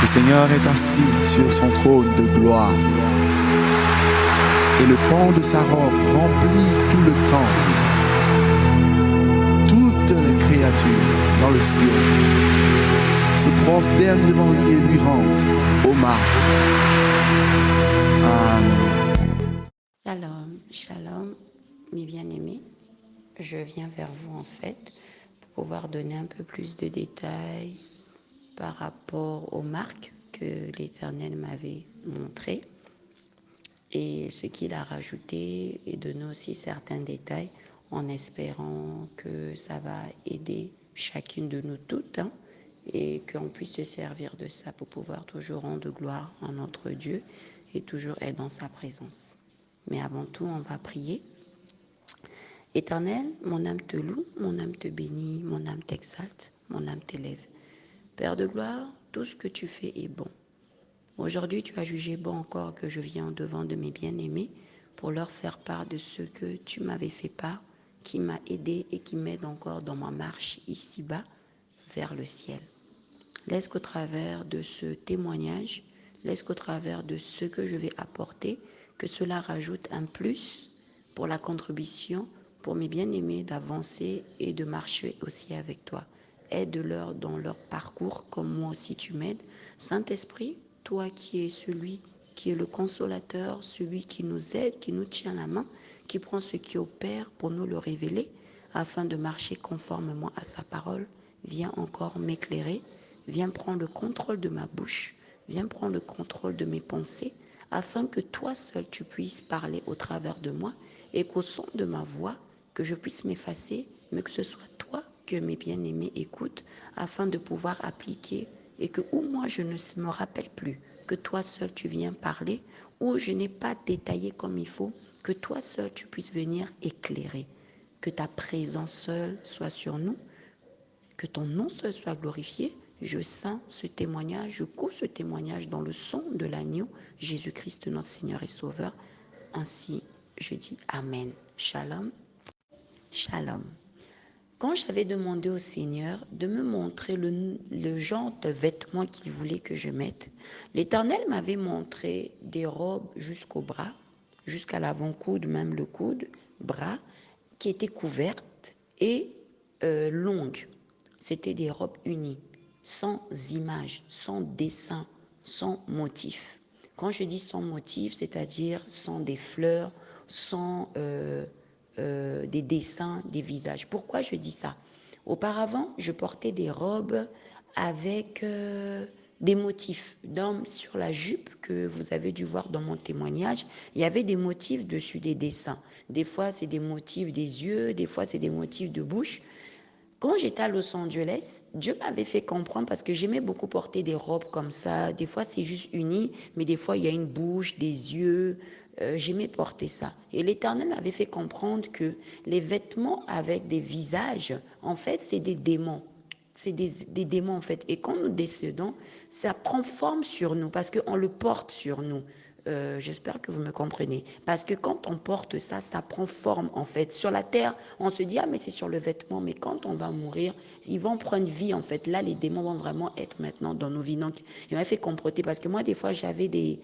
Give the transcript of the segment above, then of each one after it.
Le Seigneur est assis sur son trône de gloire. Et le pan de sa robe remplit tout le temple. Toutes les créatures dans le ciel se prosternent devant lui et lui rendent hommage. Amen. Shalom, shalom, mes bien-aimés. Je viens vers vous en fait pour pouvoir donner un peu plus de détails par rapport aux marques que l'Éternel m'avait montrées et ce qu'il a rajouté et donner aussi certains détails en espérant que ça va aider chacune de nous toutes et qu'on puisse se servir de ça pour pouvoir toujours rendre gloire à notre Dieu et toujours être dans sa présence. Mais avant tout, on va prier. Éternel, mon âme te loue, mon âme te bénit, mon âme t'exalte, mon âme t'élève. Père de gloire, tout ce que tu fais est bon. Aujourd'hui, tu as jugé bon encore que je viens devant de mes bien-aimés pour leur faire part de ce que tu m'avais fait part, qui m'a aidé et qui m'aide encore dans ma marche ici-bas vers le ciel. Laisse qu'au travers de ce témoignage, laisse qu'au travers de ce que je vais apporter, que cela rajoute un plus pour la contribution, pour mes bien-aimés d'avancer et de marcher aussi avec toi. Aide-leur dans leur parcours comme moi aussi tu m'aides. Saint-Esprit, toi qui es celui qui est le consolateur, celui qui nous aide, qui nous tient la main, qui prend ce qui opère pour nous le révéler, afin de marcher conformément à sa parole, viens encore m'éclairer, viens prendre le contrôle de ma bouche, viens prendre le contrôle de mes pensées, afin que toi seul tu puisses parler au travers de moi et qu'au son de ma voix, que je puisse m'effacer, mais que ce soit toi que mes bien-aimés écoutent, afin de pouvoir appliquer et que ou moi je ne me rappelle plus que toi seul tu viens parler, ou je n'ai pas détaillé comme il faut, que toi seul tu puisses venir éclairer, que ta présence seule soit sur nous, que ton nom seul soit glorifié. Je sens ce témoignage, je couds ce témoignage dans le son de l'agneau, Jésus-Christ notre Seigneur et Sauveur. Ainsi, je dis Amen. Shalom, shalom. Quand j'avais demandé au Seigneur de me montrer le genre de vêtements qu'il voulait que je mette, l'Éternel m'avait montré des robes jusqu'au bras, jusqu'à l'avant-coude, même le coude, bras, qui étaient couvertes et longues. C'était des robes unies, sans image, sans dessin, sans motif. Quand je dis sans motif, c'est-à-dire sans des fleurs, sans des dessins, des visages. Pourquoi je dis ça? Auparavant, je portais des robes avec des motifs. Sur la jupe que vous avez dû voir dans mon témoignage, il y avait des motifs dessus, des dessins. Des fois, c'est des motifs des yeux, des fois, c'est des motifs de bouche. Quand j'étais à Los Angeles, Dieu m'avait fait comprendre parce que j'aimais beaucoup porter des robes comme ça. Des fois, c'est juste uni, mais des fois, il y a une bouche, des yeux. J'aimais porter ça. Et l'Éternel m'avait fait comprendre que les vêtements avec des visages, en fait, c'est des démons. C'est des démons, en fait. Et quand nous décédons, ça prend forme sur nous parce qu'on le porte sur nous. J'espère que vous me comprenez. Parce que quand on porte ça, ça prend forme en fait. Sur la terre, on se dit, ah mais c'est sur le vêtement. Mais quand on va mourir, ils vont prendre vie en fait. Là, les démons vont vraiment être maintenant dans nos vies. Donc, il m'a fait comporter parce que moi, des fois, j'avais des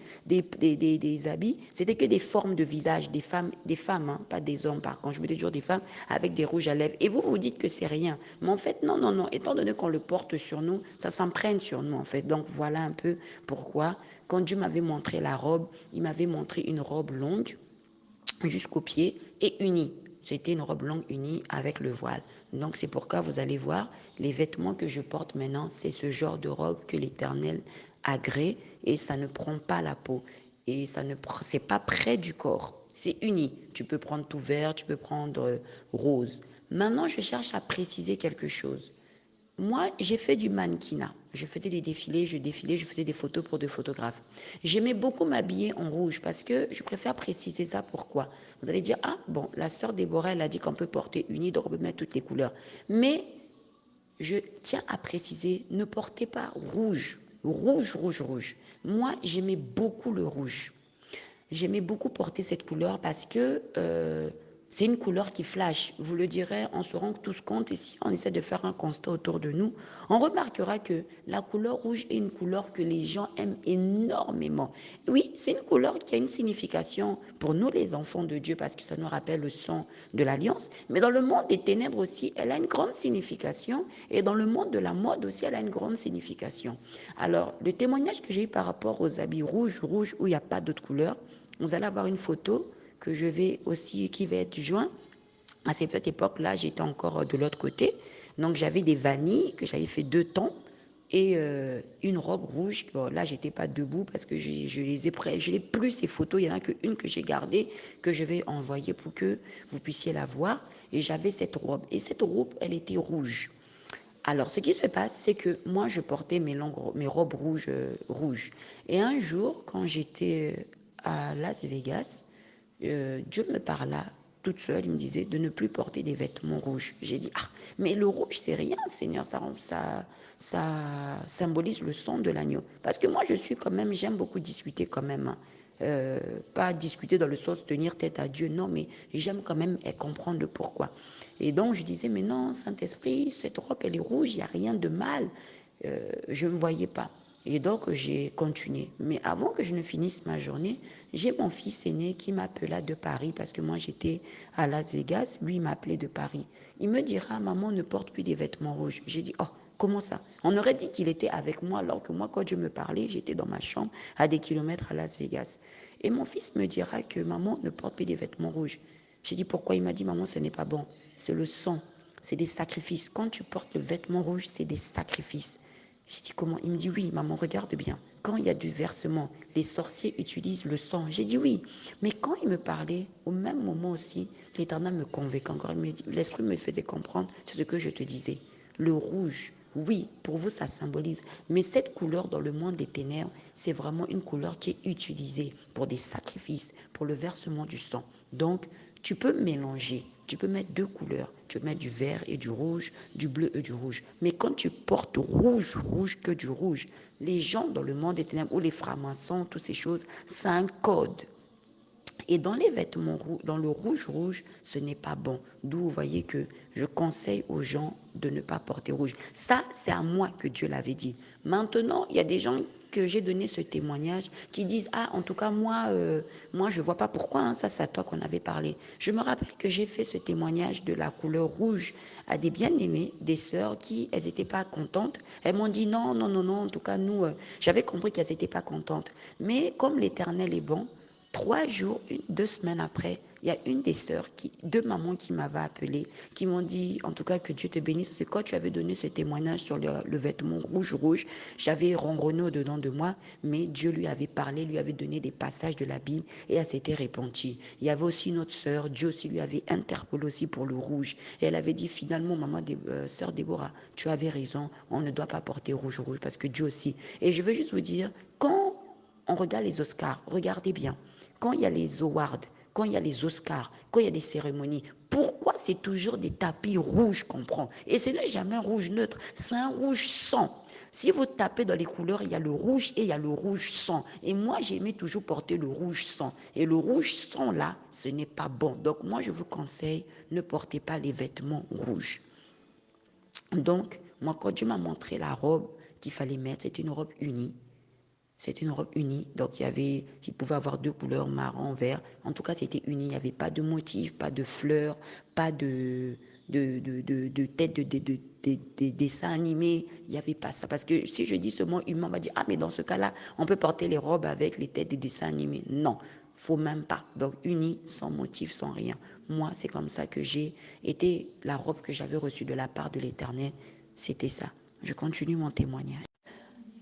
habits. C'était que des formes de visage, des femmes hein, pas des hommes par contre. Je mettais toujours des femmes avec des rouges à lèvres. Et vous dites que c'est rien. Mais en fait, non, non, non. Étant donné qu'on le porte sur nous, ça s'imprègne sur nous en fait. Donc, voilà un peu pourquoi. Quand Dieu m'avait montré la robe, il m'avait montré une robe longue jusqu'aux pieds et unie. C'était une robe longue unie avec le voile. Donc c'est pourquoi vous allez voir, les vêtements que je porte maintenant, c'est ce genre de robe que l'Éternel agrée et ça ne prend pas la peau. Et c'est pas près du corps. C'est uni. Tu peux prendre tout vert, tu peux prendre rose. Maintenant, je cherche à préciser quelque chose. Moi, j'ai fait du mannequinat. Je faisais des défilés, je faisais des photos pour des photographes. J'aimais beaucoup m'habiller en rouge parce que je préfère préciser ça. Pourquoi? Vous allez dire, ah bon, la sœur Déborah, elle a dit qu'on peut porter uni, donc on peut mettre toutes les couleurs. Mais je tiens à préciser, ne portez pas rouge. Rouge, rouge, rouge. Moi, j'aimais beaucoup le rouge. J'aimais beaucoup porter cette couleur parce que C'est une couleur qui flash. Vous le direz, on se rend tous compte. Et si on essaie de faire un constat autour de nous, on remarquera que la couleur rouge est une couleur que les gens aiment énormément. Oui, c'est une couleur qui a une signification pour nous, les enfants de Dieu, parce que ça nous rappelle le sang de l'Alliance. Mais dans le monde des ténèbres aussi, elle a une grande signification. Et dans le monde de la mode aussi, elle a une grande signification. Alors, le témoignage que j'ai eu par rapport aux habits rouges, où il n'y a pas d'autre couleur, vous allez avoir une photo que je vais aussi, qui va être jointe. À cette époque-là, j'étais encore de l'autre côté. Donc, j'avais des vanilles que j'avais fait 2 tons et une robe rouge. Bon, là, j'étais pas debout parce que je les ai prêts. Je n'ai plus ces photos. Il y en a qu'une que j'ai gardée, que je vais envoyer pour que vous puissiez la voir. Et j'avais cette robe. Et cette robe, elle était rouge. Alors, ce qui se passe, c'est que moi, je portais mes robes rouges. Et un jour, quand j'étais à Las Vegas, Dieu me parla toute seule, il me disait de ne plus porter des vêtements rouges. J'ai dit, ah, mais le rouge, c'est rien, Seigneur, ça symbolise le sang de l'agneau. Parce que moi, je suis quand même, j'aime beaucoup discuter quand même. Hein. Pas discuter dans le sens tenir tête à Dieu, non, mais j'aime quand même comprendre le pourquoi. Et donc, je disais, mais non, Saint-Esprit, cette robe, elle est rouge, il n'y a rien de mal. Je ne me voyais pas. Et donc, j'ai continué. Mais avant que je ne finisse ma journée, j'ai mon fils aîné qui m'appela de Paris parce que moi, j'étais à Las Vegas. Lui, il m'appelait de Paris. Il me dira, maman ne porte plus des vêtements rouges. J'ai dit, oh, comment ça? On aurait dit qu'il était avec moi alors que moi, quand je me parlais, j'étais dans ma chambre à des kilomètres à Las Vegas. Et mon fils me dira que maman ne porte plus des vêtements rouges. J'ai dit, pourquoi? Il m'a dit, maman, ce n'est pas bon. C'est le sang. C'est des sacrifices. Quand tu portes le vêtement rouge, c'est des sacrifices. Je dis comment? Il me dit oui, maman, regarde bien. Quand il y a du versement, les sorciers utilisent le sang. J'ai dit oui. Mais quand il me parlait, au même moment aussi, l'Éternel me convainc encore. L'Esprit me faisait comprendre ce que je te disais. Le rouge, oui, pour vous, ça symbolise. Mais cette couleur dans le monde des ténèbres, c'est vraiment une couleur qui est utilisée pour des sacrifices, pour le versement du sang. Donc, tu peux mélanger, tu peux mettre 2 couleurs, tu peux mettre du vert et du rouge, du bleu et du rouge. Mais quand tu portes rouge, que du rouge, les gens dans le monde des ténèbres ou les francs-maçons, toutes ces choses, c'est un code. Et dans les vêtements rouges, dans le rouge, ce n'est pas bon. D'où vous voyez que je conseille aux gens de ne pas porter rouge. Ça, c'est à moi que Dieu l'avait dit. Maintenant, il y a des gens que j'ai donné ce témoignage qui disent, ah, en tout cas, moi, je vois pas pourquoi, hein, ça, c'est à toi qu'on avait parlé. Je me rappelle que j'ai fait ce témoignage de la couleur rouge à des bien-aimées, des sœurs qui, elles n'étaient pas contentes. Elles m'ont dit, non, non, non, non, en tout cas, nous, j'avais compris qu'elles n'étaient pas contentes. Mais comme l'Éternel est bon, 3 jours, 2 semaines après, il y a une des sœurs, 2 mamans qui m'avaient appelé, qui m'ont dit, en tout cas que Dieu te bénisse, c'est quand tu avais donné ce témoignage sur le vêtement rouge, j'avais ronronné dedans de moi, mais Dieu lui avait parlé, lui avait donné des passages de la Bible et elle s'était repentie. Il y avait aussi une autre sœur, Dieu aussi lui avait interpellé aussi pour le rouge. Et elle avait dit finalement, sœur Déborah, tu avais raison, on ne doit pas porter rouge parce que Dieu aussi. Et je veux juste vous dire, quand on regarde les Oscars, regardez bien. Quand il y a les awards, quand il y a les Oscars, quand il y a des cérémonies, pourquoi c'est toujours des tapis rouges qu'on prend? Et ce n'est jamais un rouge neutre, c'est un rouge sang. Si vous tapez dans les couleurs, il y a le rouge et il y a le rouge sang. Et moi, j'aimais toujours porter le rouge sang. Et le rouge sang, là, ce n'est pas bon. Donc, moi, je vous conseille, ne portez pas les vêtements rouges. Donc, moi, quand Dieu m'a montré la robe qu'il fallait mettre, c'était une robe unie. C'était une robe unie, donc il pouvait avoir 2 couleurs, marron, vert. En tout cas, c'était uni. Il n'y avait pas de motif, pas de fleurs, pas de tête de dessins animés. Il n'y avait pas ça. Parce que si je dis ce mot humain, on va dire, ah, mais dans ce cas-là, on peut porter les robes avec les têtes de dessins animés. Non, faut même pas. Donc, uni, sans motif, sans rien. Moi, c'est comme ça que j'ai été, la robe que j'avais reçue de la part de l'Éternel, c'était ça. Je continue mon témoignage.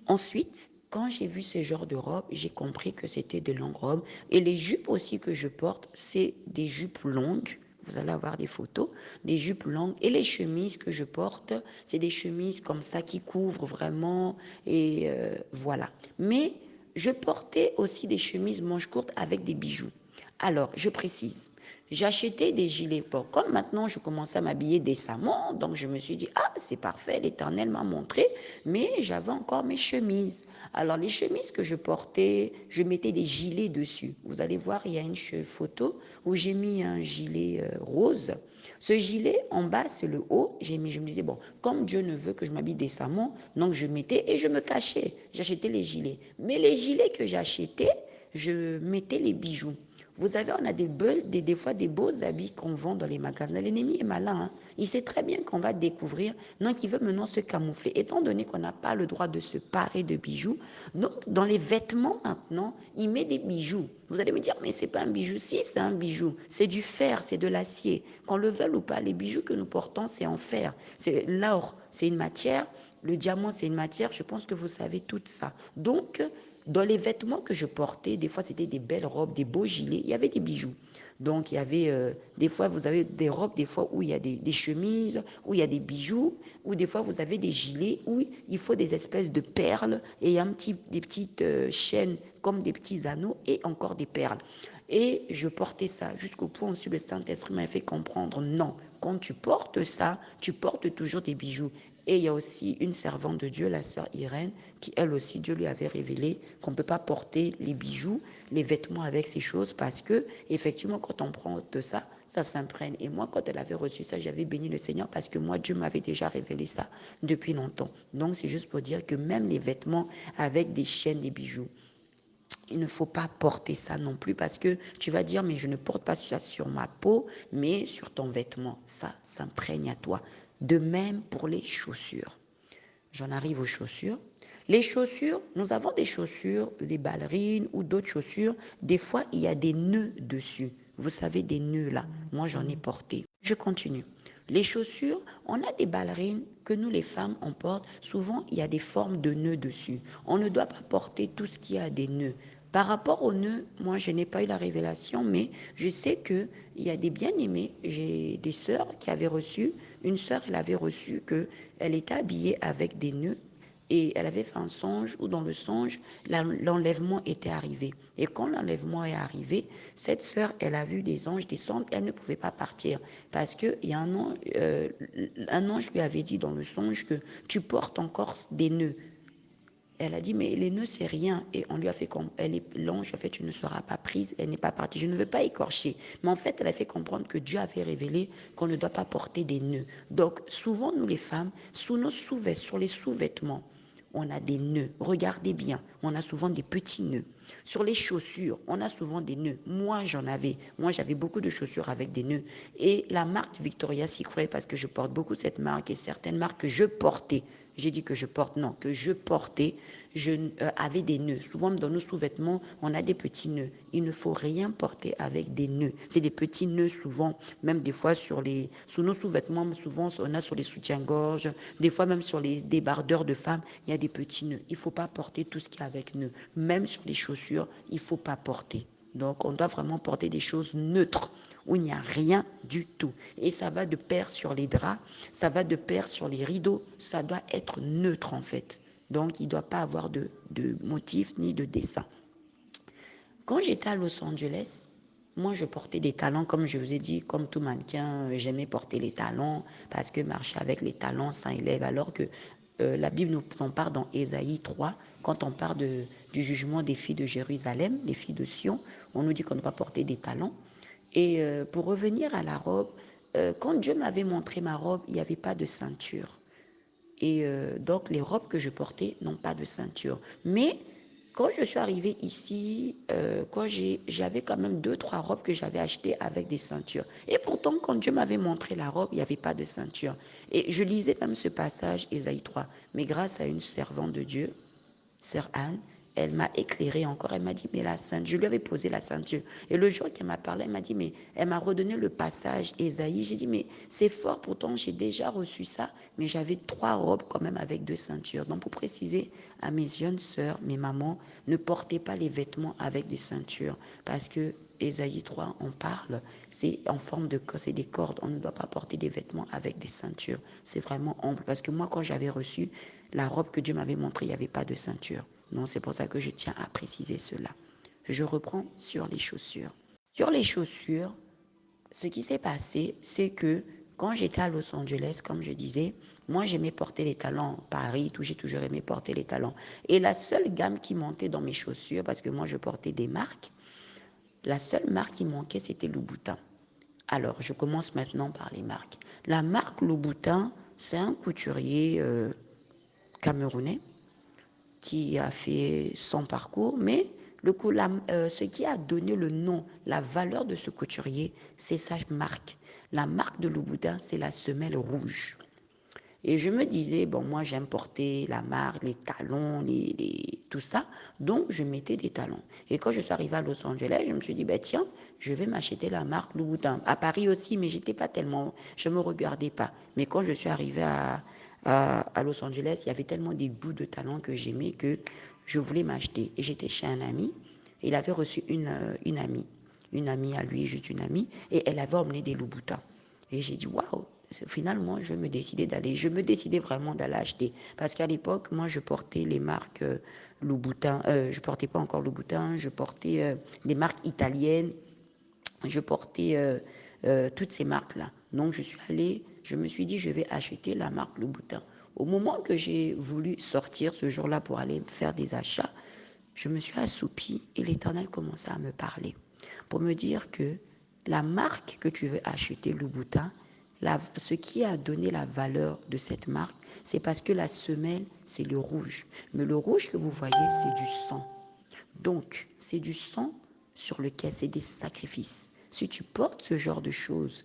Ensuite, quand j'ai vu ce genre de robe, j'ai compris que c'était de longues robes. Et les jupes aussi que je porte, c'est des jupes longues. Vous allez avoir des photos, des jupes longues. Et les chemises que je porte, c'est des chemises comme ça qui couvrent vraiment. Et voilà. Mais je portais aussi des chemises manches courtes avec des bijoux. Alors, je précise, J'achetais des gilets. Bon, comme maintenant je commençais à m'habiller décemment, donc je me suis dit, ah, c'est parfait, l'Éternel m'a montré, mais j'avais encore mes chemises. Alors les chemises que je portais, je mettais des gilets dessus. Vous allez voir, il y a une photo où j'ai mis un gilet rose. Ce gilet, en bas, c'est le haut. Je me disais, bon, comme Dieu ne veut que je m'habille décemment, donc je mettais et je me cachais. J'achetais les gilets. Mais les gilets que j'achetais, je mettais les bijoux. Vous savez, on a des fois des beaux habits qu'on vend dans les magasins. L'ennemi est malin. Hein? Il sait très bien qu'on va découvrir. Donc, il veut maintenant se camoufler. Étant donné qu'on n'a pas le droit de se parer de bijoux, donc dans les vêtements maintenant, il met des bijoux. Vous allez me dire, mais c'est pas un bijou. Si, c'est un bijou. C'est du fer, c'est de l'acier. Qu'on le veuille ou pas, les bijoux que nous portons, c'est en fer. C'est l'or, c'est une matière. Le diamant, c'est une matière. Je pense que vous savez tout ça. Donc, dans les vêtements que je portais, des fois c'était des belles robes, des beaux gilets, il y avait des bijoux. Donc il y avait, des fois vous avez des robes, des fois où il y a des chemises, où il y a des bijoux, ou des fois vous avez des gilets où il faut des espèces de perles et des petites chaînes comme des petits anneaux et encore des perles. Et je portais ça jusqu'au point où le Saint-Esprit m'a fait comprendre, non, quand tu portes ça, tu portes toujours des bijoux. Et il y a aussi une servante de Dieu, la sœur Irène, qui elle aussi, Dieu lui avait révélé qu'on ne peut pas porter les bijoux, les vêtements avec ces choses parce que, effectivement, quand on prend de ça, ça s'imprègne. Et moi, quand elle avait reçu ça, j'avais béni le Seigneur parce que moi, Dieu m'avait déjà révélé ça depuis longtemps. Donc, c'est juste pour dire que même les vêtements avec des chaînes, des bijoux, il ne faut pas porter ça non plus parce que tu vas dire, mais je ne porte pas ça sur ma peau, mais sur ton vêtement. Ça s'imprègne à toi. De même pour les chaussures. J'en arrive aux chaussures. Les chaussures, nous avons des chaussures, des ballerines ou d'autres chaussures. Des fois, il y a des nœuds dessus. Vous savez, des nœuds là. Moi, j'en ai porté. Je continue. Les chaussures, on a des ballerines que nous, les femmes, on porte. Souvent, il y a des formes de nœuds dessus. On ne doit pas porter tout ce qui a des nœuds. Par rapport aux nœuds, moi, je n'ai pas eu la révélation, mais je sais qu'il y a des bien-aimés. J'ai des sœurs qui avaient reçu. Une sœur, elle avait reçu qu'elle était habillée avec des nœuds et elle avait fait un songe où dans le songe, l'enlèvement était arrivé. Et quand l'enlèvement est arrivé, cette sœur, elle a vu des anges descendre, elle ne pouvait pas partir parce qu'il y a un ange lui avait dit dans le songe que tu portes encore des nœuds. Elle a dit, mais les nœuds, c'est rien. Et on lui a fait l'ange, en fait, tu ne seras pas prise, elle n'est pas partie. Je ne veux pas écorcher. Mais en fait, elle a fait comprendre que Dieu avait révélé qu'on ne doit pas porter des nœuds. Donc, souvent, nous les femmes, sur les sous-vêtements, on a des nœuds. Regardez bien, on a souvent des petits nœuds. Sur les chaussures, on a souvent des nœuds. Moi, j'avais beaucoup de chaussures avec des nœuds. Et la marque Victoria's Secret, parce que je porte beaucoup cette marque et certaines marques que je portais, j'ai dit que je porte, non, que je portais, avait des nœuds. Souvent, dans nos sous-vêtements, on a des petits nœuds. Il ne faut rien porter avec des nœuds. C'est des petits nœuds souvent, même des fois sur nos sous-vêtements, souvent on a sur les soutiens-gorge, des fois même sur les débardeurs de femmes, il y a des petits nœuds. Il ne faut pas porter tout ce qui est avec nœuds. Même sur les chaussures, il ne faut pas porter. Donc, on doit vraiment porter des choses neutres où il n'y a rien du tout. Et ça va de pair sur les draps, ça va de pair sur les rideaux, ça doit être neutre en fait. Donc, il ne doit pas avoir de motif ni de dessin. Quand j'étais à Los Angeles, moi, je portais des talons, comme je vous ai dit, comme tout mannequin, j'aimais porter les talons parce que marcher avec les talons, ça élève. Alors que la Bible nous en parle dans Ésaïe 3, quand on parle du jugement des filles de Jérusalem, les filles de Sion, on nous dit qu'on ne doit pas porter des talons. Et pour revenir à la robe, quand Dieu m'avait montré ma robe, il n'y avait pas de ceinture. Et donc, les robes que je portais n'ont pas de ceinture. Mais quand je suis arrivée ici, j'avais quand même 2-3 robes que j'avais achetées avec des ceintures. Et pourtant, quand Dieu m'avait montré la robe, il n'y avait pas de ceinture. Et je lisais même ce passage, Ésaïe 3. Mais grâce à une servante de Dieu, sœur Anne, elle m'a éclairée encore. Elle m'a dit, mais la ceinture, je lui avais posé la ceinture. Et le jour qu'elle m'a parlé, elle m'a dit, mais elle m'a redonné le passage Ésaïe. J'ai dit, mais c'est fort, pourtant j'ai déjà reçu ça, mais j'avais 3 robes quand même avec 2 ceintures. Donc pour préciser à mes jeunes sœurs, mes mamans, ne portez pas les vêtements avec des ceintures parce que Ésaïe 3, on parle, c'est en forme de cordes, c'est des cordes. On ne doit pas porter des vêtements avec des ceintures. C'est vraiment humble. Parce que moi, quand j'avais reçu la robe que Dieu m'avait montrée, il n'y avait pas de ceinture. Non, c'est pour ça que je tiens à préciser cela. Je reprends sur les chaussures. Sur les chaussures, ce qui s'est passé, c'est que quand j'étais à Los Angeles, comme je disais, moi j'aimais porter les talons. Paris, j'ai toujours aimé porter les talons. Et la seule gamme qui montait dans mes chaussures, parce que moi je portais des marques, la seule marque qui manquait, c'était Louboutin. Alors, je commence maintenant par les marques. La marque Louboutin, c'est un couturier camerounais qui a fait son parcours, mais ce qui a donné le nom, la valeur de ce couturier, c'est sa marque. La marque de Louboutin, c'est la semelle rouge. Et je me disais, bon, moi j'aime porter la marque, les talons, tout ça. Donc je mettais des talons. Et quand je suis arrivée à Los Angeles, je me suis dit, ben tiens, je vais m'acheter la marque Louboutin. À Paris aussi, mais j'étais pas tellement, je me regardais pas. Mais quand je suis arrivée à Los Angeles, il y avait tellement des goûts de talons que j'aimais que je voulais m'acheter. Et j'étais chez un ami. Il avait reçu une amie à lui, juste une amie, et elle avait emmené des Louboutins. Et j'ai dit, waouh, finalement, je me décidais vraiment d'aller acheter. Parce qu'à l'époque, moi, je portais les marques Louboutin, je portais pas encore Louboutin, je portais des marques italiennes, je portais toutes ces marques-là. Donc, je me suis dit, je vais acheter la marque Louboutin. Au moment que j'ai voulu sortir ce jour-là pour aller faire des achats, je me suis assoupie et l'Éternel commençait à me parler pour me dire que la marque que tu veux acheter, Louboutin, ce qui a donné la valeur de cette marque, c'est parce que la semelle, c'est le rouge. Mais le rouge que vous voyez, c'est du sang. Donc, c'est du sang sur lequel c'est des sacrifices. Si tu portes ce genre de choses,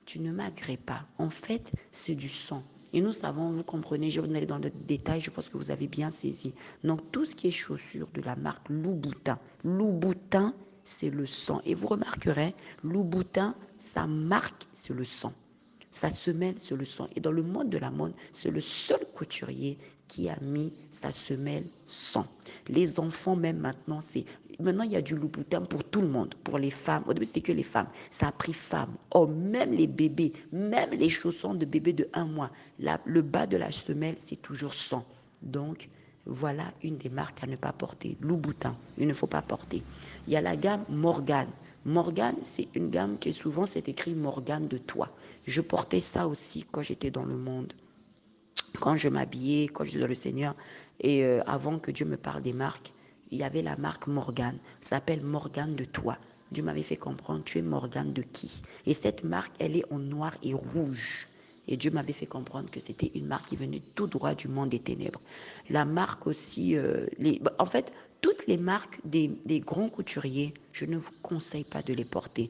tu ne m'agrées pas. En fait, c'est du sang. Et nous savons, vous comprenez, je vais aller dans le détail, je pense que vous avez bien saisi. Donc, tout ce qui est chaussures de la marque Louboutin, Louboutin, c'est le sang. Et vous remarquerez, Louboutin, sa marque, c'est le sang. Sa semelle, c'est le sang. Et dans le monde de la mode, c'est le seul couturier qui a mis sa semelle sang. Les enfants, même maintenant, maintenant, il y a du Louboutin pour tout le monde, pour les femmes. Au début, c'était que les femmes. Ça a pris femmes, hommes, même les bébés, même les chaussons de bébé de 1 mois. Le bas de la semelle, c'est toujours sang. Donc, voilà une des marques à ne pas porter. Louboutin, il ne faut pas porter. Il y a la gamme Morgane. Morgane, c'est une gamme qui souvent c'est écrit Morgane de toi. Je portais ça aussi quand j'étais dans le monde. Quand je m'habillais, quand j'étais dans le Seigneur, et avant que Dieu me parle des marques, il y avait la marque Morgane. Ça s'appelle Morgane de toi. Dieu m'avait fait comprendre, tu es Morgane de qui? Et cette marque, elle est en noir et rouge. Et Dieu m'avait fait comprendre que c'était une marque qui venait tout droit du monde des ténèbres. La marque aussi, en fait, toutes les marques des grands couturiers, je ne vous conseille pas de les porter.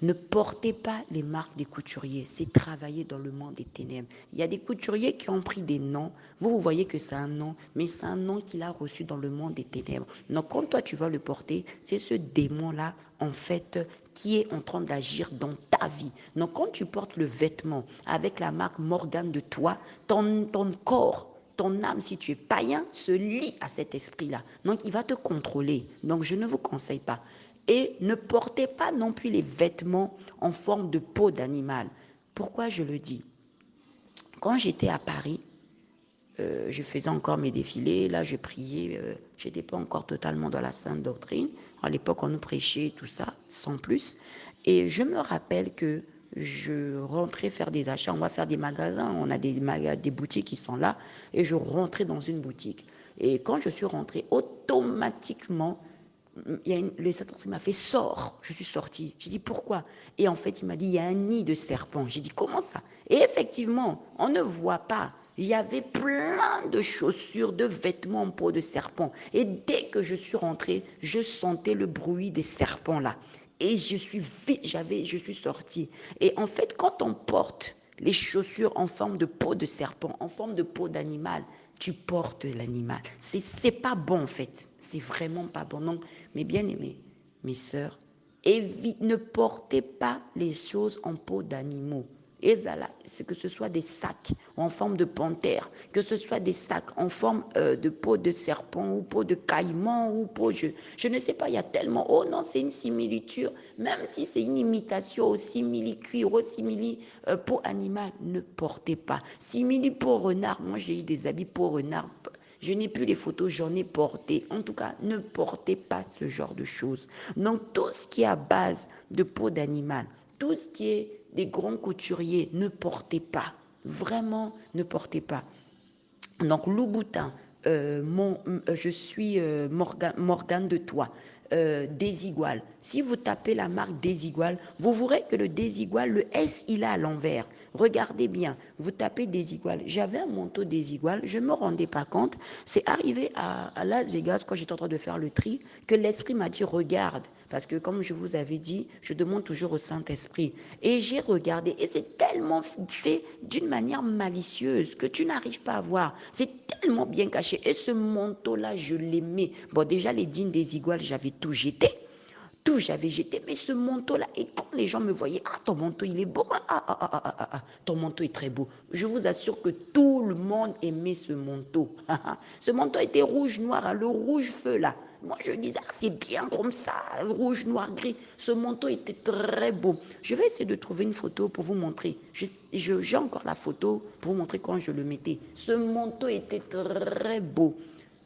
Ne portez pas les marques des couturiers, c'est travailler dans le monde des ténèbres. Il y a des couturiers qui ont pris des noms, vous voyez que c'est un nom, mais c'est un nom qu'il a reçu dans le monde des ténèbres. Donc quand toi tu vas le porter, c'est ce démon-là, en fait, qui est en train d'agir dans ta vie. Donc quand tu portes le vêtement avec la marque Morgane de toi, ton corps, ton âme, si tu es païen, se lie à cet esprit-là. Donc, il va te contrôler. Donc, je ne vous conseille pas. Et ne portez pas non plus les vêtements en forme de peau d'animal. Pourquoi je le dis? Quand j'étais à Paris, je faisais encore mes défilés, là je priais, je n'étais pas encore totalement dans la sainte doctrine. À l'époque, on nous prêchait tout ça, sans plus. Et je me rappelle que je rentrais faire des achats, on va faire des magasins, on a des boutiques qui sont là, et je rentrais dans une boutique. Et quand je suis rentrée, automatiquement, le Satan m'a fait sors. Je suis sortie. J'ai dit pourquoi? Et en fait, il m'a dit il y a un nid de serpent. J'ai dit comment ça? Et effectivement, on ne voit pas. Il y avait plein de chaussures, de vêtements en peau de serpent. Et dès que je suis rentrée, je sentais le bruit des serpents là. Et je suis sortie. Et en fait, quand on porte les chaussures en forme de peau de serpent, en forme de peau d'animal, tu portes l'animal. C'est pas bon en fait. C'est vraiment pas bon. Donc, mes bien-aimés, mes sœurs, ne portez pas les choses en peau d'animaux. Et là, que ce soit des sacs en forme de panthère, que ce soit des sacs en forme de peau de serpent ou peau de caïman ou peau, je ne sais pas, il y a tellement, oh non, c'est une similitude, même si c'est une imitation au simili-cuir, au simili-peau animale, ne portez pas. Simili-peau renard, moi j'ai eu des habits peau renard, je n'ai plus les photos, j'en ai porté. En tout cas, ne portez pas ce genre de choses. Donc, tout ce qui est à base de peau d'animal, Tout ce qui est des grands couturiers, ne portez pas. Vraiment, ne portez pas. Donc, Louboutin, je suis Morgane de Toi, Desigual. Si vous tapez la marque Desigual, vous verrez que le Desigual, le S, il est à l'envers. Regardez bien, vous tapez Desigual. J'avais un manteau Desigual, je ne me rendais pas compte. C'est arrivé à Las Vegas, quand j'étais en train de faire le tri, que l'esprit m'a dit, regarde. Parce que comme je vous avais dit, je demande toujours au Saint-Esprit. Et j'ai regardé, et c'est tellement fait d'une manière malicieuse que tu n'arrives pas à voir. C'est tellement bien caché. Et ce manteau-là, je l'aimais. Bon, déjà, les jeans des Iguales, j'avais tout jeté. Tout, j'avais jeté, mais ce manteau-là, et quand les gens me voyaient, ah, ton manteau, il est beau, hein? Ton manteau est très beau. Je vous assure que tout le monde aimait ce manteau. Ce manteau était rouge, noir, hein, le rouge feu, là. Moi, je disais, ah, c'est bien comme ça, rouge, noir, gris. Ce manteau était très beau. Je vais essayer de trouver une photo pour vous montrer. J'ai encore la photo pour vous montrer quand je le mettais. Ce manteau était très beau,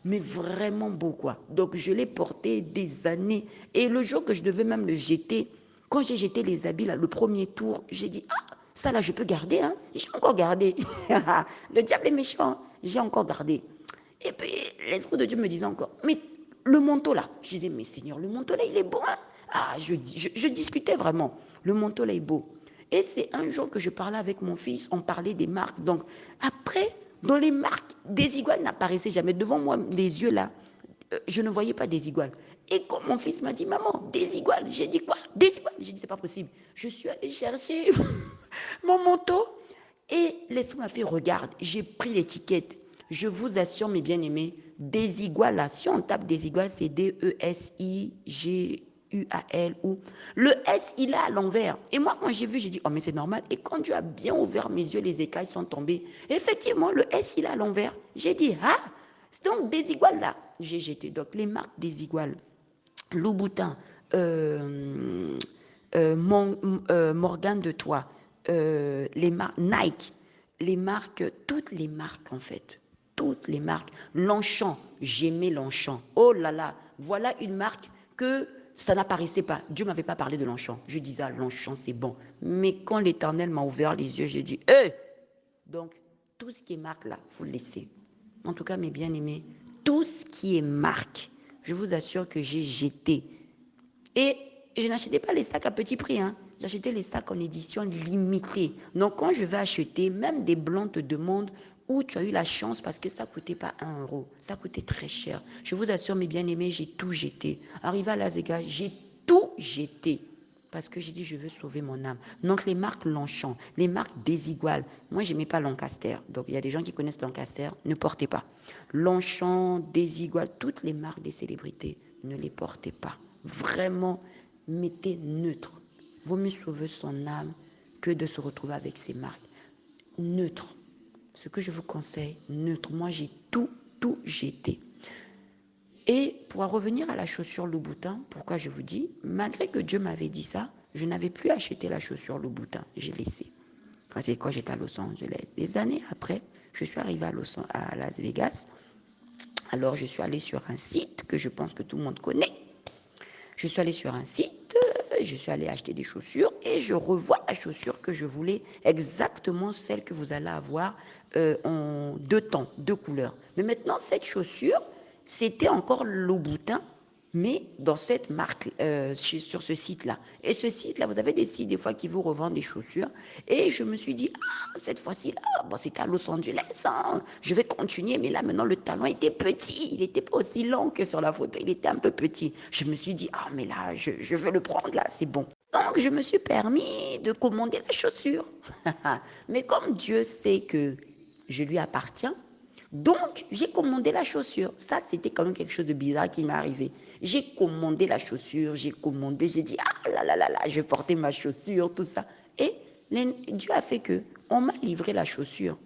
mais vraiment beau, quoi. Donc, je l'ai porté des années. Et le jour que je devais même le jeter, quand j'ai jeté les habits, là, le premier tour, j'ai dit, ah, ça là, je peux garder, hein. J'ai encore gardé. Le diable est méchant, hein. J'ai encore gardé. Et puis, l'Esprit de Dieu me disait encore, mais le manteau là, je disais, mais Seigneur, le manteau là, il est beau, hein. Ah, je discutais vraiment. Le manteau là est beau. Et c'est un jour que je parlais avec mon fils, on parlait des marques. Donc, après, dans les marques, Desigual n'apparaissait jamais. Devant moi, les yeux là, je ne voyais pas Desigual. Et quand mon fils m'a dit, maman, Desigual, j'ai dit quoi? Desigual. J'ai dit, c'est pas possible. Je suis allée chercher mon manteau et l'esprit m'a fait, regarde, j'ai pris l'étiquette. Je vous assure, mes bien-aimés, Desigual, là, si on tape Desigual, c'est Desigual ou le S, il est à l'envers. Et moi, quand j'ai vu, j'ai dit, oh, mais c'est normal. Et quand Dieu a bien ouvert mes yeux, les écailles sont tombées. Effectivement, le S, il est à l'envers. J'ai dit, ah, c'est donc Desigual là. J'ai jeté. Donc, les marques Desigual, Louboutin, Morgane de Toi, les marques Nike, les marques, toutes les marques en fait, toutes les marques. Longchamp, j'aimais Longchamp. Oh là là, voilà une marque que ça n'apparaissait pas. Dieu ne m'avait pas parlé de Longchamp. Je disais, ah, Longchamp, c'est bon. Mais quand l'Éternel m'a ouvert les yeux, j'ai dit, hé! Donc, tout ce qui est marque là, il faut le laisser. En tout cas, mes bien-aimés, tout ce qui est marque, je vous assure que j'ai jeté. Et je n'achetais pas les sacs à petit prix, hein. J'achetais les sacs en édition limitée. Donc, quand je vais acheter, même des blancs te demandent où tu as eu la chance parce que ça ne coûtait pas 1 euro. Ça coûtait très cher. Je vous assure, mes bien-aimés, j'ai tout jeté. Arrivé à Las Vegas, j'ai tout jeté. Parce que j'ai dit, je veux sauver mon âme. Donc, les marques Longchamp, les marques Desigual. Moi, je n'aimais pas Lancaster. Donc, il y a des gens qui connaissent Lancaster. Ne portez pas. Longchamp, Desigual, toutes les marques des célébrités, ne les portez pas. Vraiment, mettez neutre. Vaut mieux sauver son âme que de se retrouver avec ces marques. Neutre. Ce que je vous conseille, neutre. Moi, j'ai tout jeté. Et pour en revenir à la chaussure Louboutin, pourquoi je vous dis, malgré que Dieu m'avait dit ça, je n'avais plus acheté la chaussure Louboutin. J'ai laissé. C'est quand j'étais à Los Angeles. Des années après, je suis arrivée à Las Vegas. Alors, je suis allée sur un site que je pense que tout le monde connaît. Je suis allée sur un site, je suis allée acheter des chaussures et je revois la chaussure que je voulais, exactement celle que vous allez avoir en 2 tons, 2 couleurs. Mais maintenant, cette chaussure, c'était encore Louboutin, mais dans cette marque, sur ce site-là. Et ce site-là, vous avez des sites des fois qui vous revendent des chaussures. Et je me suis dit, ah, cette fois-ci-là, bon, c'était à Los Angeles, hein, je vais continuer. Mais là, maintenant, le talon était petit. Il n'était pas aussi long que sur la photo. Il était un peu petit. Je me suis dit, ah, mais là, je veux le prendre, là, c'est bon. Donc, je me suis permis de commander la chaussure. Mais comme Dieu sait que je lui appartiens, donc, j'ai commandé la chaussure. Ça, c'était quand même quelque chose de bizarre qui m'est arrivé. J'ai commandé la chaussure, j'ai dit, ah là là là là, je vais porter ma chaussure, tout ça. Et Dieu a fait que on m'a livré la chaussure.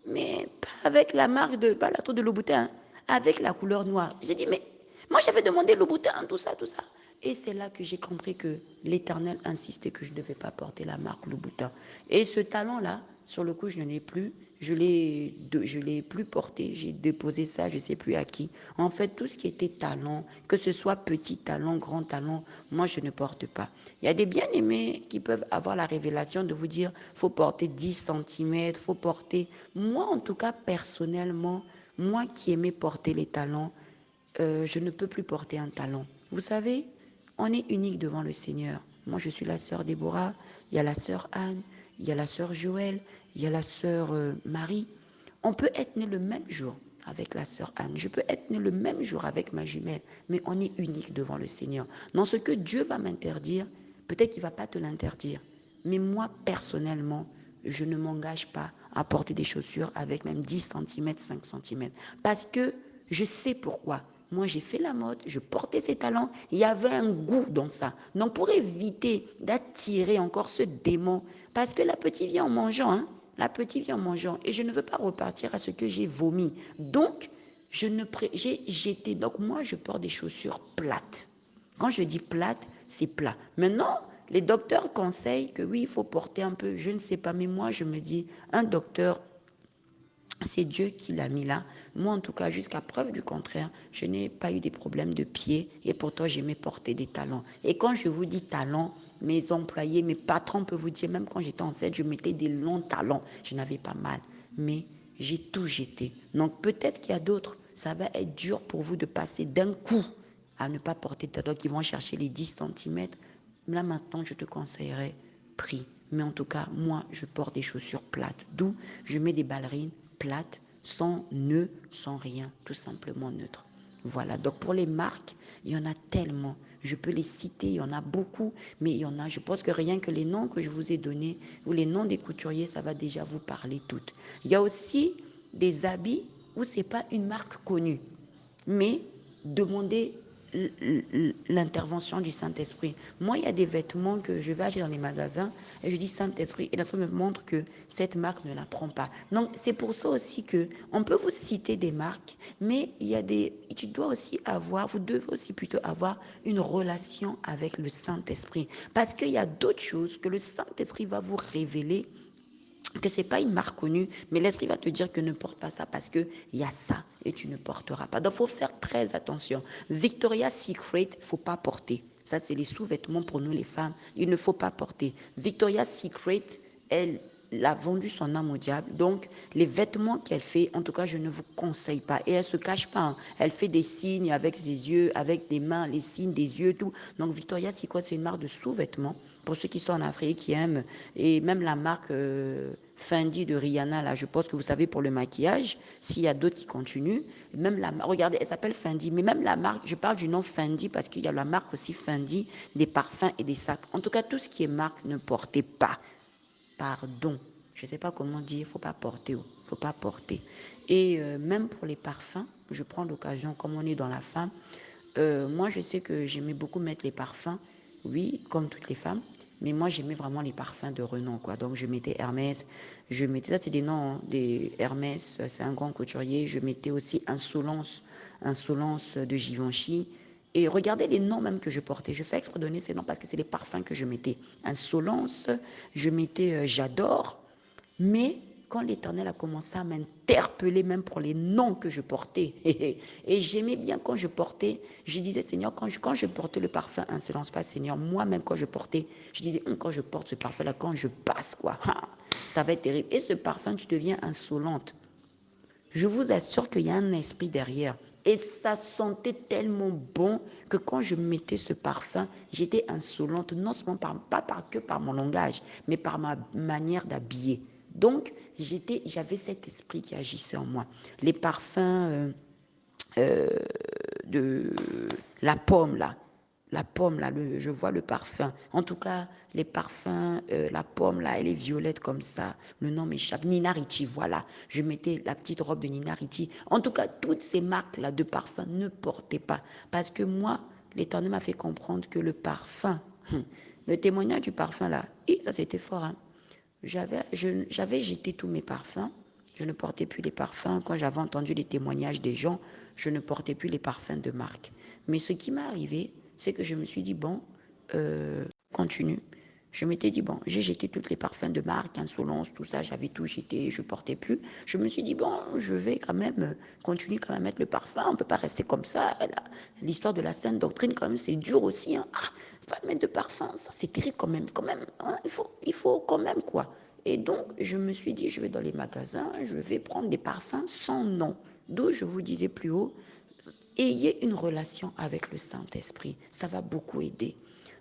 Mais pas avec la marque pas la tour de Louboutin, hein, avec la couleur noire. J'ai dit, mais moi, j'avais demandé Louboutin, tout ça, tout ça. Et c'est là que j'ai compris que l'Éternel insistait que je ne devais pas porter la marque Louboutin. Et ce talent-là, sur le coup, je ne l'ai plus. Je l'ai plus porté. J'ai déposé ça, je ne sais plus à qui. En fait, tout ce qui était talent, que ce soit petit talent, grand talent, moi, je ne porte pas. Il y a des bien-aimés qui peuvent avoir la révélation de vous dire, faut porter 10 centimètres, faut porter... Moi, en tout cas, personnellement, moi qui aimais porter les talons, je ne peux plus porter un talon. Vous savez, on est unique devant le Seigneur. Moi, je suis la sœur Déborah, il y a la sœur Anne, il y a la sœur Joël, il y a la sœur Marie. On peut être né le même jour avec la sœur Anne. Je peux être né le même jour avec ma jumelle, mais on est unique devant le Seigneur. Dans ce que Dieu va m'interdire, peut-être qu'il ne va pas te l'interdire. Mais moi, personnellement, je ne m'engage pas à porter des chaussures avec même 10 centimètres, 5 centimètres. Parce que je sais pourquoi. Moi, j'ai fait la mode, je portais ces talents, il y avait un goût dans ça. Donc, pour éviter d'attirer encore ce démon, parce que la petite vient en mangeant, hein, la petite vient en mangeant, et je ne veux pas repartir à ce que j'ai vomi. Donc, j'ai jeté. Donc, moi, je porte des chaussures plates. Quand je dis plate, c'est plat. Maintenant, les docteurs conseillent que oui, il faut porter un peu, je ne sais pas, mais moi, je me dis, un docteur, c'est Dieu qui l'a mis là. Moi, en tout cas, jusqu'à preuve du contraire, je n'ai pas eu des problèmes de pied et pourtant, j'aimais porter des talons. Et quand je vous dis talons, mes employés, mes patrons peuvent vous dire, même quand j'étais enceinte, je mettais des longs talons. Je n'avais pas mal. Mais j'ai tout jeté. Donc, peut-être qu'il y a d'autres. Ça va être dur pour vous de passer d'un coup à ne pas porter de talons qui vont chercher les 10 centimètres. Là, maintenant, je te conseillerais, prie. Mais en tout cas, moi, je porte des chaussures plates. D'où je mets des ballerines plates, sans nœud, sans rien, tout simplement neutre. Voilà, donc pour les marques, il y en a tellement. Je peux les citer, il y en a beaucoup, mais il y en a, je pense que rien que les noms que je vous ai donnés, ou les noms des couturiers, ça va déjà vous parler toutes. Il y a aussi des habits où ce n'est pas une marque connue, mais demandez l'intervention du Saint-Esprit. Moi, il y a des vêtements que je vais acheter dans les magasins et je dis Saint-Esprit, et l'Esprit me montre que cette marque ne la prend pas. Donc, c'est pour ça aussi que on peut vous citer des marques, mais il y a tu dois aussi avoir, vous devez aussi plutôt avoir une relation avec le Saint-Esprit. Parce qu'il y a d'autres choses que le Saint-Esprit va vous révéler que ce n'est pas une marque connue, mais l'esprit va te dire que ne porte pas ça parce qu'il y a ça et tu ne porteras pas. Donc, il faut faire très attention. Victoria's Secret, il ne faut pas porter. Ça, c'est les sous-vêtements pour nous, les femmes. Il ne faut pas porter. Victoria's Secret, elle a vendu son âme au diable. Donc, les vêtements qu'elle fait, en tout cas, je ne vous conseille pas. Et elle ne se cache pas. Hein. Elle fait des signes avec ses yeux, avec des mains, les signes des yeux, tout. Donc, Victoria's Secret, c'est une marque de sous-vêtements. Pour ceux qui sont en Afrique, qui aiment, et même la marque Fendi de Rihanna, là, je pense que vous savez pour le maquillage, s'il y a d'autres qui continuent, même la marque, regardez, elle s'appelle Fendi, mais même la marque, je parle du nom Fendi parce qu'il y a la marque aussi Fendi, des parfums et des sacs. En tout cas, tout ce qui est marque, ne portez pas. Pardon. Je ne sais pas comment dire, il ne faut pas porter. Faut pas porter. Et même pour les parfums, je prends l'occasion, comme on est dans la femme, moi je sais que j'aimais beaucoup mettre les parfums, oui, comme toutes les femmes, mais moi j'aimais vraiment les parfums de renom, quoi. Donc je mettais Hermès, je mettais, ça c'est des noms, hein, des Hermès, c'est un grand couturier, je mettais aussi Insolence de Givenchy. Et regardez les noms même que je portais. Je fais exprès de donner ces noms parce que c'est les parfums que je mettais. Insolence, je mettais J'adore. Mais quand l'Éternel a commencé à m'interpeller même pour les noms que je portais, et j'aimais bien quand je portais, je disais Seigneur, quand je portais le parfum Insolence, pas Seigneur, moi-même quand je portais, je disais quand je porte ce parfum-là, quand je passe, quoi, ça va être terrible. Et ce parfum, tu deviens insolente. Je vous assure qu'il y a un esprit derrière. Et ça sentait tellement bon que quand je mettais ce parfum, j'étais insolente, non seulement pas que par mon langage, mais par ma manière d'habiller. Donc, j'avais cet esprit qui agissait en moi. Les parfums de la pomme, là. La pomme, là, je vois le parfum. En tout cas, les parfums, la pomme, là, elle est violette comme ça. Le nom m'échappe. Nina Ricci, voilà. Je mettais la petite robe de Nina Ricci. En tout cas, toutes ces marques-là de parfum ne portaient pas. Parce que moi, l'Éternel m'a fait comprendre que le parfum, le témoignage du parfum, là, et ça c'était fort, hein. J'avais jeté tous mes parfums. Je ne portais plus les parfums. Quand j'avais entendu les témoignages des gens, je ne portais plus les parfums de marque. Mais ce qui m'est arrivé, c'est que je me suis dit, bon, continue. Je m'étais dit, bon, j'ai jeté tous les parfums de marque, Insolence, tout ça, j'avais tout jeté, je portais plus. Je me suis dit, bon, je vais quand même continuer quand même à mettre le parfum, on ne peut pas rester comme ça. L'histoire de la sainte doctrine, quand même, c'est dur aussi. Hein. Ah, pas mettre de parfum, ça c'est terrible quand même. Hein, il faut quand même, quoi. Et donc, je me suis dit, je vais dans les magasins, je vais prendre des parfums sans nom. D'où je vous disais plus haut, ayez une relation avec le Saint-Esprit. Ça va beaucoup aider.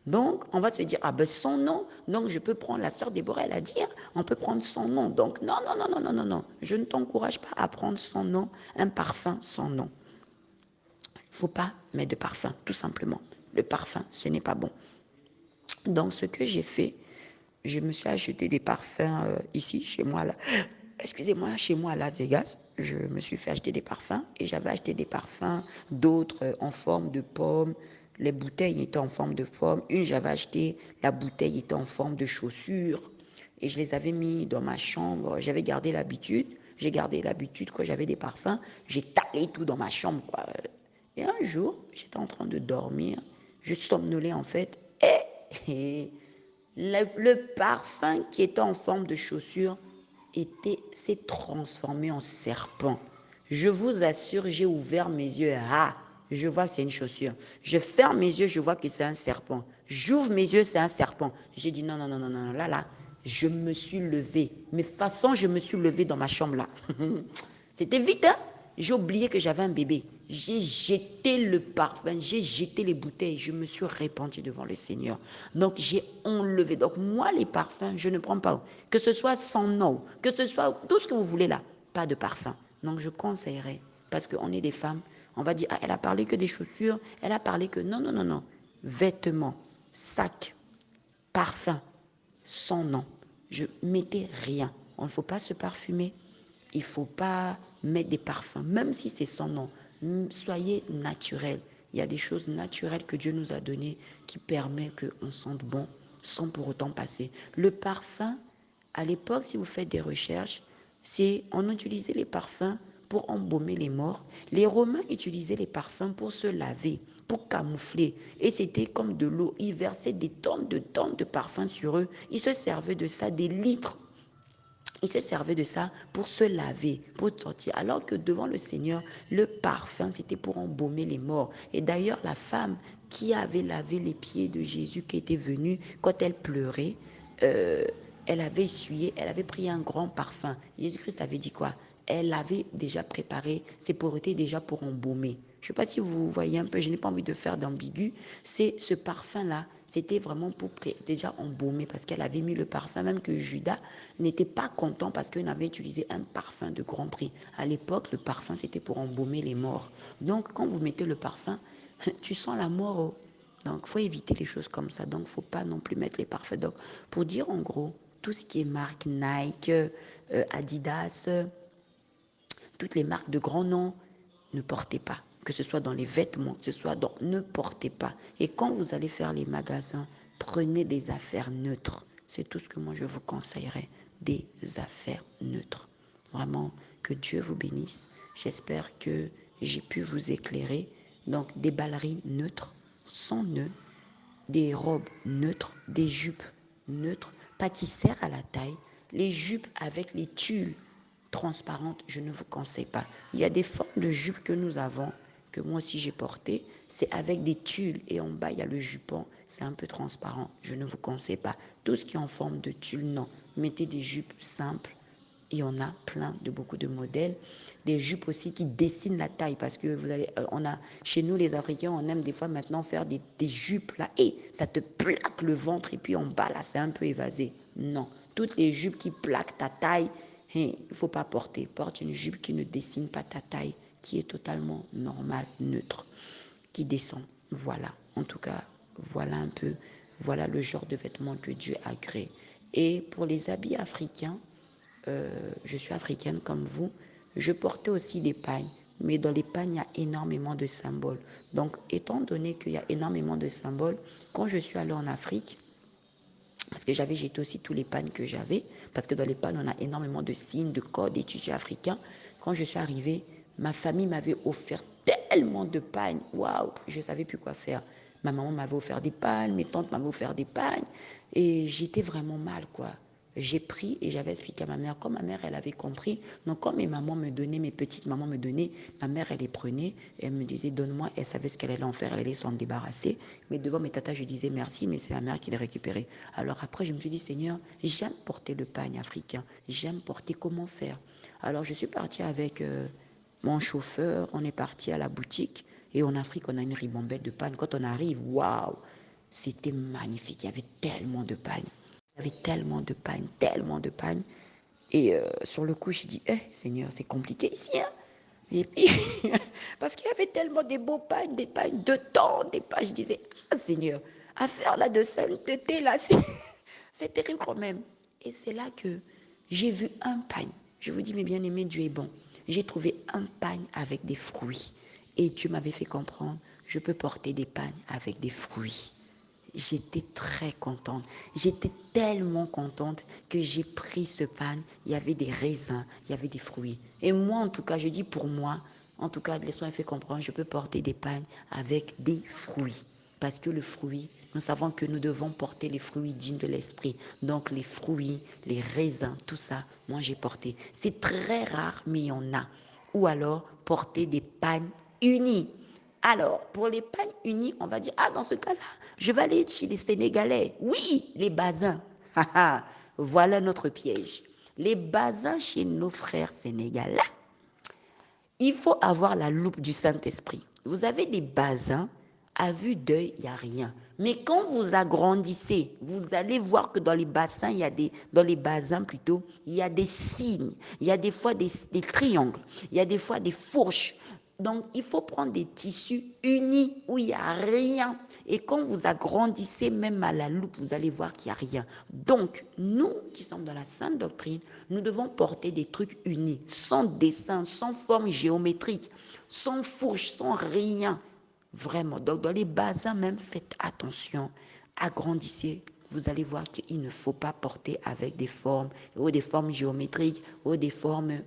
Donc, on va se dire, ah ben son nom, donc je peux prendre, la sœur Déborah, elle a dit, hein, on peut prendre son nom. Donc, non, non, non, non, non, non, non. Je ne t'encourage pas à prendre son nom, un parfum sans nom. Il ne faut pas mettre de parfum, tout simplement. Le parfum, ce n'est pas bon. Donc, ce que j'ai fait, je me suis acheté des parfums ici, chez moi, là. Excusez-moi, chez moi à Las Vegas. Je me suis fait acheter des parfums et j'avais acheté des parfums, d'autres en forme de pomme. Les bouteilles étaient en forme de pomme. Une, j'avais acheté, la bouteille était en forme de chaussure. Et je les avais mis dans ma chambre. J'avais gardé l'habitude. J'ai gardé l'habitude quand j'avais des parfums. J'ai talé tout dans ma chambre, quoi. Et un jour, j'étais en train de dormir. Je somnolais en fait. Et le parfum qui était en forme de chaussure s'est transformé en serpent. Je vous assure, j'ai ouvert mes yeux. Ah, je vois que c'est une chaussure. Je ferme mes yeux, je vois que c'est un serpent. J'ouvre mes yeux, c'est un serpent. J'ai dit non, non, non, non, non, là. Je me suis levée. Mais façon, je me suis levée dans ma chambre là. C'était vite, hein? J'ai oublié que j'avais un bébé. J'ai jeté le parfum, j'ai jeté les bouteilles, je me suis répandue devant le Seigneur. Donc j'ai enlevé. Donc moi, les parfums, je ne prends pas. Que ce soit sans nom, que ce soit tout ce que vous voulez là, pas de parfum. Donc je conseillerais, parce qu'on est des femmes, on va dire, ah, elle a parlé que des chaussures, elle a parlé que non, non, non, non. Vêtements, sacs, parfum, sans nom. Je mettais rien. On ne faut pas se parfumer. Il ne faut pas mettre des parfums, même si c'est sans nom. Soyez naturel. Il y a des choses naturelles que Dieu nous a données qui permettent qu'on sente bon sans pour autant passer. Le parfum, à l'époque, si vous faites des recherches, on utilisait les parfums pour embaumer les morts. Les Romains utilisaient les parfums pour se laver, pour camoufler. Et c'était comme de l'eau. Ils versaient des tonnes de parfums sur eux. Ils se servaient de ça, des litres. Ils se servaient de ça pour se laver, pour sortir. Alors que devant le Seigneur, le parfum, c'était pour embaumer les morts. Et d'ailleurs, la femme qui avait lavé les pieds de Jésus, qui était venue, quand elle pleurait, elle avait essuyé, elle avait pris un grand parfum. Jésus-Christ avait dit quoi? Elle avait déjà préparé ses pauvretés déjà pour embaumer. Je ne sais pas si vous voyez un peu, je n'ai pas envie de faire d'ambigu. C'est ce parfum-là, c'était vraiment pour déjà embaumer parce qu'elle avait mis le parfum, même que Judas n'était pas content parce qu'il avait utilisé un parfum de grand prix. À l'époque, le parfum, c'était pour embaumer les morts. Donc, quand vous mettez le parfum, tu sens la mort. Oh. Donc, il faut éviter les choses comme ça. Donc, il ne faut pas non plus mettre les parfums. Donc, pour dire en gros, tout ce qui est marque Nike, Adidas, toutes les marques de grands noms, ne portez pas. Que ce soit dans les vêtements, que ce soit dans... Ne portez pas. Et quand vous allez faire les magasins, prenez des affaires neutres. C'est tout ce que moi je vous conseillerais. Des affaires neutres. Vraiment, que Dieu vous bénisse. J'espère que j'ai pu vous éclairer. Donc, des ballerines neutres, sans nœuds, des robes neutres, des jupes neutres, pas qui serrent à la taille. Les jupes avec les tulles transparentes, je ne vous conseille pas. Il y a des formes de jupes que nous avons, que moi aussi j'ai porté, c'est avec des tulles et en bas il y a le jupon, c'est un peu transparent. Je ne vous conseille pas. Tout ce qui est en forme de tulle, non. Mettez des jupes simples. Et on a plein de beaucoup de modèles. Des jupes aussi qui dessinent la taille parce que vous allez, on a, chez nous les Africains, on aime des fois maintenant faire des jupes là et ça te plaque le ventre et puis en bas là c'est un peu évasé. Non, toutes les jupes qui plaquent ta taille, il ne faut pas porter. Porte une jupe qui ne dessine pas ta taille, qui est totalement normale, neutre, qui descend. Voilà, en tout cas, voilà un peu, voilà le genre de vêtements que Dieu a créé. Et pour les habits africains, je suis africaine comme vous, je portais aussi des pagnes, mais dans les pagnes, il y a énormément de symboles. Donc, étant donné qu'il y a énormément de symboles, quand je suis allée en Afrique, parce que j'avais jeté aussi tous les pagnes que j'avais, parce que dans les pagnes, on a énormément de signes, de codes, des tissus africains. Quand je suis arrivée, ma famille m'avait offert tellement de pagnes. Waouh, je ne savais plus quoi faire. Ma maman m'avait offert des pagnes, mes tantes m'avaient offert des pagnes. Et j'étais vraiment mal, quoi. J'ai pris et j'avais expliqué à ma mère. Comme ma mère, elle avait compris. Donc, quand mes mamans me donnaient, mes petites mamans me donnaient, ma mère, elle les prenait. Et elle me disait, donne-moi. Elle savait ce qu'elle allait en faire. Elle allait s'en débarrasser. Mais devant mes tatas, je disais merci, mais c'est ma mère qui les récupérait. Alors après, je me suis dit, Seigneur, j'aime porter le pagne africain. J'aime porter comment faire. Alors, je suis partie avec mon chauffeur. On est parti à la boutique. Et en Afrique, on a une ribambelle de pagne. Quand on arrive, waouh, c'était magnifique. Il y avait tellement de pagne. Il y avait tellement de pagne, tellement de pagne. Et sur le coup, je dis, Seigneur, c'est compliqué ici, hein. Et puis, parce qu'il y avait tellement de beaux pagnes, des pagnes de temps, des pagnes. Je disais, Seigneur, affaire là de sainteté, là, c'est terrible quand même. Et c'est là que j'ai vu un pagne. Je vous dis, mes bien-aimés, Dieu est bon. J'ai trouvé un pagne avec des fruits. Et Dieu m'avait fait comprendre, je peux porter des pagnes avec des fruits. J'étais très contente. J'étais tellement contente que j'ai pris ce pagne. Il y avait des raisins, il y avait des fruits. Et moi, en tout cas, je dis pour moi, en tout cas, laisse-moi faire comprendre, je peux porter des pagnes avec des fruits. Parce que le fruit, nous savons que nous devons porter les fruits dignes de l'esprit. Donc les fruits, les raisins, tout ça, moi j'ai porté. C'est très rare, mais il y en a. Ou alors porter des pagnes unis. Alors, pour les pagnes unis, on va dire, dans ce cas-là, je vais aller chez les Sénégalais. Oui, les basins. Voilà notre piège. Les basins chez nos frères sénégalais, il faut avoir la loupe du Saint-Esprit. Vous avez des basins, à vue d'œil, il n'y a rien. Mais quand vous agrandissez, vous allez voir que dans les bassins, dans les basins plutôt, il y a des signes, il y a des fois des triangles, il y a des fois des fourches. Donc, il faut prendre des tissus unis où il n'y a rien. Et quand vous agrandissez même à la loupe, vous allez voir qu'il n'y a rien. Donc, nous qui sommes dans la sainte doctrine, nous devons porter des trucs unis, sans dessin, sans forme géométrique, sans fourche, sans rien. Vraiment. Donc, dans les bassins même, faites attention. Agrandissez. Vous allez voir qu'il ne faut pas porter avec des formes, ou des formes géométriques, ou des formes...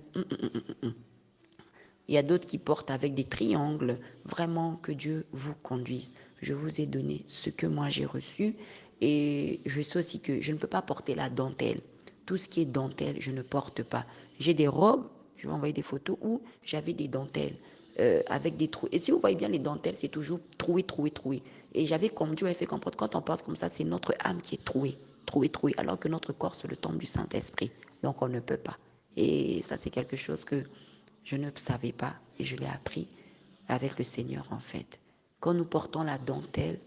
Il y a d'autres qui portent avec des triangles. Vraiment, que Dieu vous conduise. Je vous ai donné ce que moi j'ai reçu. Et je sais aussi que je ne peux pas porter la dentelle. Tout ce qui est dentelle, je ne porte pas. J'ai des robes, je vais envoyer des photos où j'avais des dentelles avec des trous. Et si vous voyez bien les dentelles, c'est toujours troué, troué, troué. Et j'avais comme Dieu avait fait comprendre, quand on porte comme ça, c'est notre âme qui est trouée, trouée, trouée, alors que notre corps, c'est le temple du Saint-Esprit. Donc on ne peut pas. Et ça, c'est quelque chose que je ne savais pas et je l'ai appris avec le Seigneur en fait. Quand nous portons la dentelle,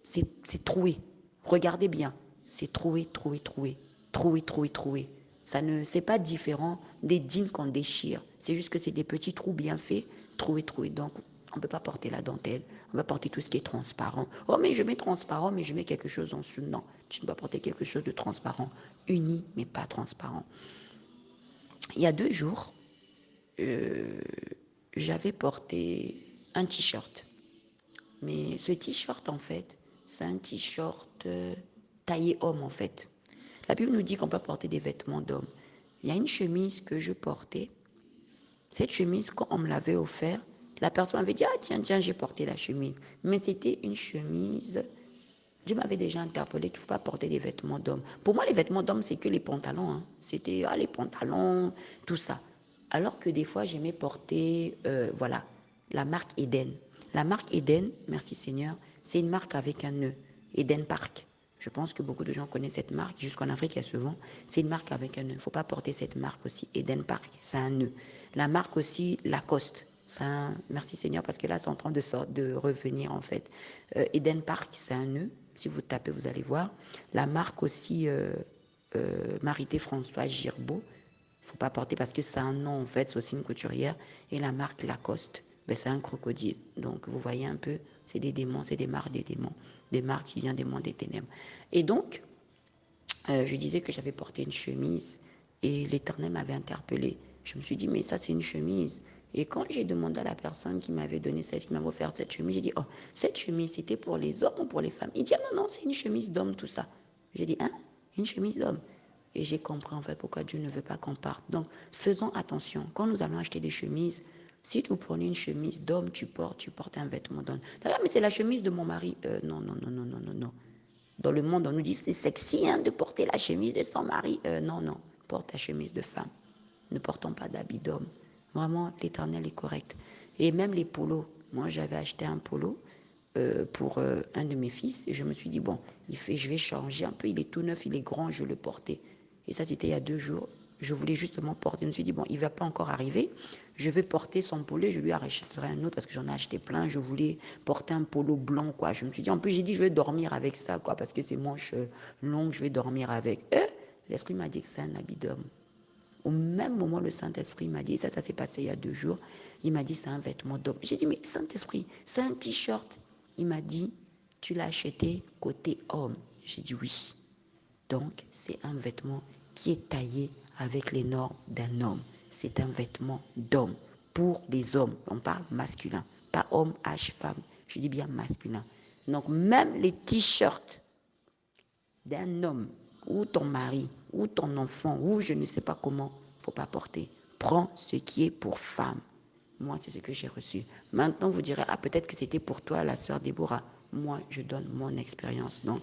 c'est troué. Regardez bien, c'est troué, troué, troué, troué, troué, troué. C'est pas différent des jeans qu'on déchire. C'est juste que c'est des petits trous bien faits, troué, troué. Donc, on ne peut pas porter la dentelle. On va porter tout ce qui est transparent. Oh, mais je mets transparent, mais je mets quelque chose en dessous. Non, tu ne dois porter quelque chose de transparent. Uni, mais pas transparent. Il y a 2 jours, j'avais porté un t-shirt. Mais ce t-shirt, en fait, c'est un t-shirt taillé homme, en fait. La Bible nous dit qu'on peut porter des vêtements d'homme. Il y a une chemise que je portais. Cette chemise, quand on me l'avait offert, la personne m'avait dit, tiens, j'ai porté la chemise. Mais c'était une chemise... Dieu m'avait déjà interpellé qu'il ne faut pas porter des vêtements d'homme. Pour moi, les vêtements d'homme, c'est que les pantalons. Hein. C'était les pantalons, tout ça. Alors que des fois, j'aimais porter, la marque Eden. La marque Eden, merci Seigneur, c'est une marque avec un nœud. Eden Park. Je pense que beaucoup de gens connaissent cette marque. Jusqu'en Afrique, elle se vend. C'est une marque avec un nœud. Il ne faut pas porter cette marque aussi. Eden Park, c'est un nœud. La marque aussi Lacoste. Merci Seigneur, parce que là, c'est en train de revenir en fait. Eden Park, c'est un nœud. Si vous tapez, vous allez voir. La marque aussi Marité François Girbeau. Il ne faut pas porter parce que c'est un nom en fait, c'est aussi une couturière. Et la marque Lacoste, c'est un crocodile. Donc vous voyez un peu, c'est des démons, c'est des marques des démons. Des marques qui viennent des mondes des ténèbres. Et donc, je disais que j'avais porté une chemise et l'Éternel m'avait interpellé. Je me suis dit, mais ça c'est une chemise. Et quand j'ai demandé à la personne qui m'avait offert cette chemise, j'ai dit, cette chemise c'était pour les hommes ou pour les femmes? Il dit, non, c'est une chemise d'homme tout ça. J'ai dit, une chemise d'homme. Et j'ai compris en fait pourquoi Dieu ne veut pas qu'on parte. Donc, faisons attention. Quand nous allons acheter des chemises, Si vous prenez une chemise d'homme, tu portes un vêtement d'homme. Ah, mais c'est la chemise de mon mari. Non, non, non, non, non, non, non. Dans le monde, on nous dit c'est sexy de porter la chemise de son mari. Non, non, porte ta chemise de femme. Ne portons pas d'habits d'homme. Vraiment, l'Éternel est correct. Et même les polos. Moi, j'avais acheté un polo pour un de mes fils. Et je me suis dit, bon, je vais changer un peu. Il est tout neuf, il est grand, je vais le porter. Et ça, c'était il y a 2 jours. Je voulais justement porter. Je me suis dit, bon, il ne va pas encore arriver. Je vais porter son polo et je lui achèterai un autre parce que j'en ai acheté plein. Je voulais porter un polo blanc, quoi. Je me suis dit, en plus, j'ai dit, je vais dormir avec ça, quoi, parce que c'est manche longue, je vais dormir avec. L'Esprit m'a dit que c'est un habit d'homme. Au même moment, le Saint-Esprit m'a dit, ça s'est passé il y a 2 jours, il m'a dit, c'est un vêtement d'homme. J'ai dit, mais Saint-Esprit, c'est un t-shirt. Il m'a dit, tu l'as acheté côté homme. J'ai dit oui. Donc, c'est un vêtement qui est taillé avec les normes d'un homme. C'est un vêtement d'homme pour les hommes. On parle masculin, pas homme, H, femme. Je dis bien masculin. Donc, même les t-shirts d'un homme ou ton mari ou ton enfant ou je ne sais pas comment, il ne faut pas porter. Prends ce qui est pour femme. Moi, c'est ce que j'ai reçu. Maintenant, vous direz, ah, peut-être que c'était pour toi, la sœur Déborah. Moi, je donne mon expérience. Donc,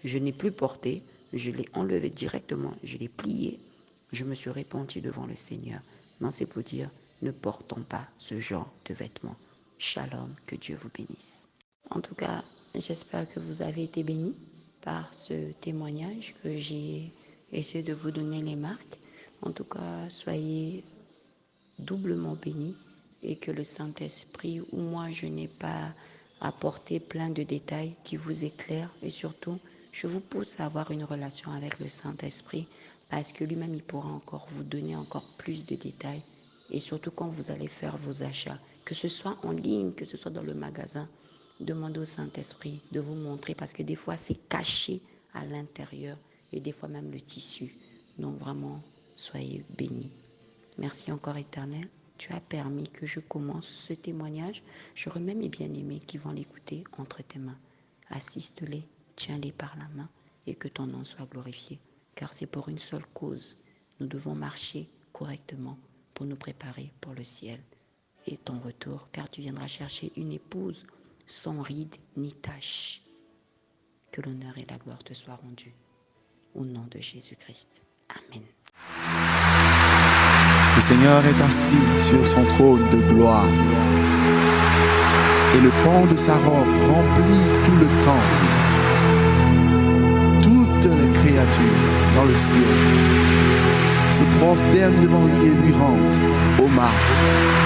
je n'ai plus porté, je l'ai enlevé directement, je l'ai plié, je me suis repenti devant le Seigneur. Non, c'est pour dire, ne portons pas ce genre de vêtements. Shalom, que Dieu vous bénisse. En tout cas, j'espère que vous avez été bénis par ce témoignage que j'ai essayé de vous donner les marques. En tout cas, soyez doublement bénis et que le Saint-Esprit, où moi je n'ai pas apporté plein de détails qui vous éclairent et surtout, je vous pousse à avoir une relation avec le Saint-Esprit parce que lui-même, il pourra encore vous donner encore plus de détails et surtout quand vous allez faire vos achats, que ce soit en ligne, que ce soit dans le magasin, demandez au Saint-Esprit de vous montrer parce que des fois, c'est caché à l'intérieur et des fois même le tissu. Donc vraiment, soyez bénis. Merci encore, Éternel. Tu as permis que je commence ce témoignage. Je remets mes bien-aimés qui vont l'écouter entre tes mains. Assiste-les, tiens-les par la main et que ton nom soit glorifié. Car c'est pour une seule cause. Nous devons marcher correctement pour nous préparer pour le ciel et ton retour, car tu viendras chercher une épouse sans ride ni tache. Que l'honneur et la gloire te soient rendus. Au nom de Jésus-Christ. Amen. Le Seigneur est assis sur son trône de gloire et le pan de sa robe remplit tout le temple. Toutes les créatures dans le ciel se prosternent devant lui et lui rendent hommage.